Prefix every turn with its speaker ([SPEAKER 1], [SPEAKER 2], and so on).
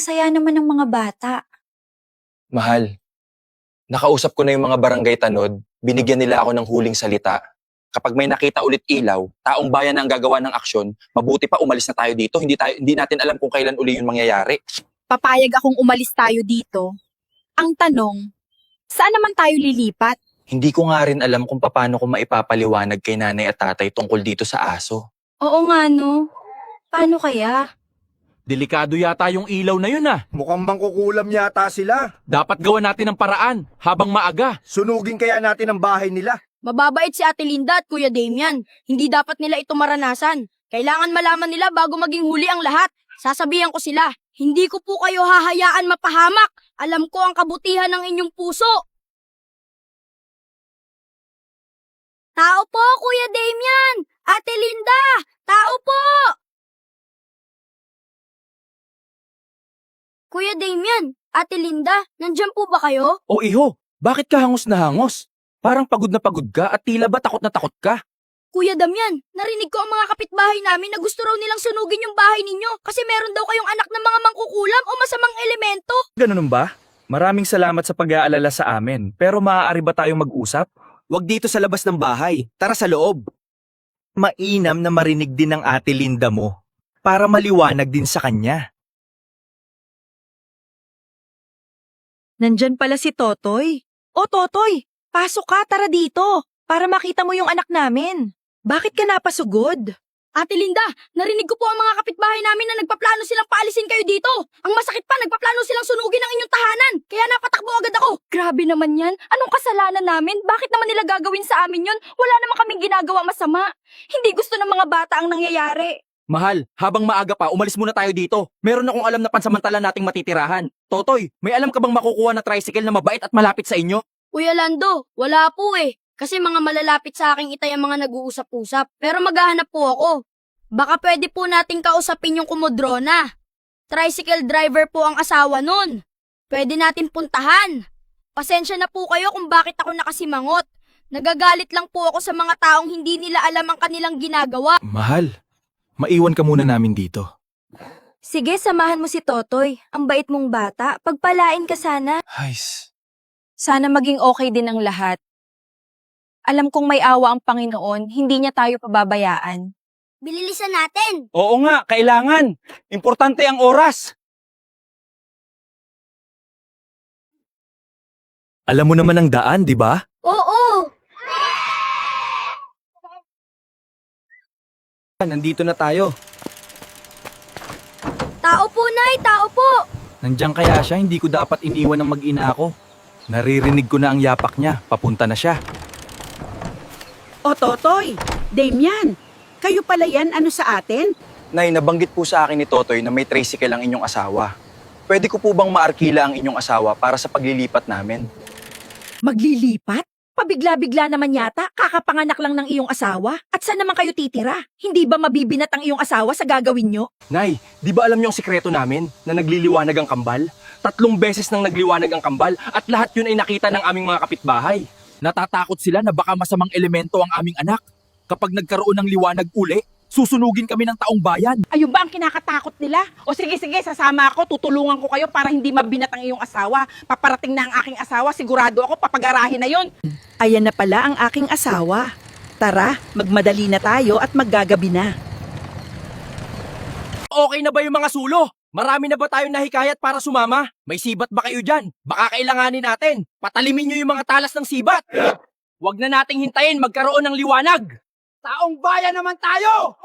[SPEAKER 1] saya naman ng mga bata.
[SPEAKER 2] Mahal, nakausap ko na yung mga barangay tanod, binigyan nila ako ng huling salita. Kapag may nakita ulit ilaw, taong bayan ang gagawa ng aksyon, mabuti pa umalis na tayo dito. Hindi natin alam kung kailan uli yung mangyayari.
[SPEAKER 3] Papayag akong umalis tayo dito. Ang tanong, saan naman tayo lilipat?
[SPEAKER 2] Hindi ko nga rin alam kung paano ko maipapaliwanag kay nanay at tatay tungkol dito sa aso.
[SPEAKER 1] Oo nga no. Paano kaya?
[SPEAKER 4] Delikado yata yung ilaw na yun ah.
[SPEAKER 5] Mukhang mangkukulam yata sila.
[SPEAKER 4] Dapat gawan natin ng paraan habang maaga.
[SPEAKER 5] Sunugin kaya natin ang bahay nila.
[SPEAKER 3] Mababait si Ate Linda at Kuya Damian. Hindi dapat nila ito maranasan. Kailangan malaman nila bago maging huli ang lahat. Sasabihan ko sila, hindi ko po kayo hahayaan mapahamak. Alam ko ang kabutihan ng inyong puso. Tao po, Kuya Damian! Ate Linda! Tao po! Kuya Damian, Ate Linda, nandyan po ba kayo?
[SPEAKER 4] O iho, bakit ka hangos na hangos? Parang pagod na pagod ka at tila ba takot na takot ka?
[SPEAKER 3] Kuya Damian, narinig ko ang mga kapitbahay namin na gusto raw nilang sunugin yung bahay ninyo kasi meron daw kayong anak ng mga mangkukulam o masamang elemento.
[SPEAKER 6] Ganun ba? Maraming salamat sa pag-aalala sa amin, pero maaari ba tayong mag-usap?
[SPEAKER 7] Huwag dito sa labas ng bahay. Tara sa loob.
[SPEAKER 6] Mainam na marinig din ng Ate Linda mo para maliwanag din sa kanya.
[SPEAKER 8] Nandyan pala si Totoy. O Totoy, pasok ka, tara dito, para makita mo yung anak namin. Bakit ka napasugod?
[SPEAKER 3] Ate Linda, narinig ko po ang mga kapitbahay namin na nagpaplano silang paalisin kayo dito. Ang masakit pa, nagpaplano silang sunugin ang inyong tahanan. Kaya napatakbo agad ako. Grabe naman yan. Anong kasalanan namin? Bakit naman nila gagawin sa amin yun? Wala naman kaming ginagawa masama. Hindi gusto ng mga bata ang nangyayari.
[SPEAKER 4] Mahal, habang maaga pa, umalis muna tayo dito. Meron akong alam na pansamantala nating matitirahan. Totoy, may alam ka bang makukuha na tricycle na mabait at malapit sa inyo?
[SPEAKER 3] Kuya Lando, wala po eh. Kasi mga malalapit sa aking itay ang mga nag-uusap-usap. Pero maghahanap po ako. Baka pwede po nating kausapin yung kumodrona. Tricycle driver po ang asawa nun. Pwede natin puntahan. Pasensya na po kayo kung bakit ako nakasimangot. Nagagalit lang po ako sa mga taong hindi nila alam ang kanilang ginagawa.
[SPEAKER 6] Mahal, maiwan ka muna namin dito.
[SPEAKER 1] Sige, samahan mo si Totoy. Ang bait mong bata. Pagpalain ka sana.
[SPEAKER 6] Hays.
[SPEAKER 8] Sana maging okay din ang lahat. Alam kong may awa ang Panginoon, hindi niya tayo pababayaan.
[SPEAKER 3] Bililisan natin.
[SPEAKER 4] Oo nga, kailangan. Importante ang oras.
[SPEAKER 6] Alam mo naman ang daan, di ba?
[SPEAKER 3] Oo.
[SPEAKER 7] Nandito na tayo.
[SPEAKER 3] Tao po, Nay. Tao po.
[SPEAKER 6] Nandiyan kaya siya, hindi ko dapat iniwan ng mag-ina ako. Naririnig ko na ang yapak niya, papunta na siya.
[SPEAKER 9] O Totoy, Damian, kayo pala yan ano sa atin?
[SPEAKER 2] Nay, nabanggit po sa akin ni Totoy na may tricycle ang inyong asawa. Pwede ko po bang maarkila ang inyong asawa para sa paglilipat namin?
[SPEAKER 8] Maglilipat? Pabigla-bigla naman yata, kakapanganak lang ng iyong asawa. At saan naman kayo titira? Hindi ba mabibinat ang iyong asawa sa gagawin nyo?
[SPEAKER 4] Nay, di ba alam niyo ang sikreto namin na nagliliwanag ang kambal? 3 beses nang nagliwanag ang kambal at lahat yun ay nakita ng aming mga kapitbahay. Natatakot sila na baka masamang elemento ang aming anak. Kapag nagkaroon ng liwanag uli, susunugin kami ng taong bayan.
[SPEAKER 9] Ayun ba ang kinakatakot nila? O sige, sasama ako, tutulungan ko kayo para hindi mabinat ang iyong asawa. Paparating na ang aking asawa, sigurado ako papagarahin na yon.
[SPEAKER 8] Ayan na pala ang aking asawa. Tara, magmadali na tayo at maggagabi na.
[SPEAKER 4] Okay na ba yung mga sulo? Marami na ba tayong nahikayat para sumama? May sibat ba kayo dyan? Baka kailanganin natin. Patalimin nyo yung mga talas ng sibat. Huwag na nating hintayin magkaroon ng liwanag. Taong bayan naman tayo!